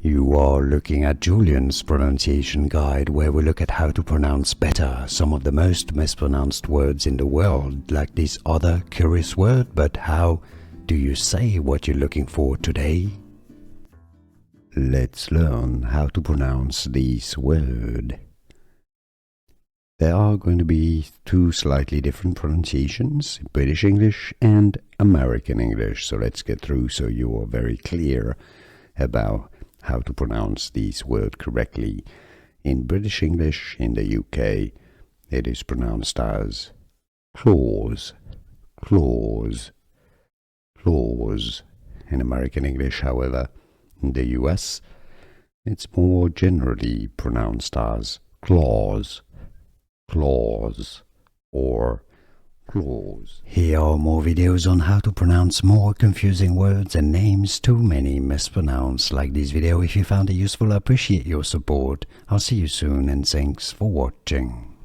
You are looking at Julian's pronunciation guide, where we look at how to pronounce better some of the most mispronounced words in the world, like this other curious word. But how do you say what you're looking for today? Let's learn how to pronounce this word. There are going to be two slightly different pronunciations, British English and American English. So let's get through so you are very clear about how to pronounce this word correctly. In British English, in the UK, it is pronounced as claws, claws, claws. In American English, however, in the US, it's more generally pronounced as claws, claws, or claws. Here are more videos on how to pronounce more confusing words and names too many mispronounced. Like this video if you found it useful. I appreciate your support. I'll see you soon and thanks for watching.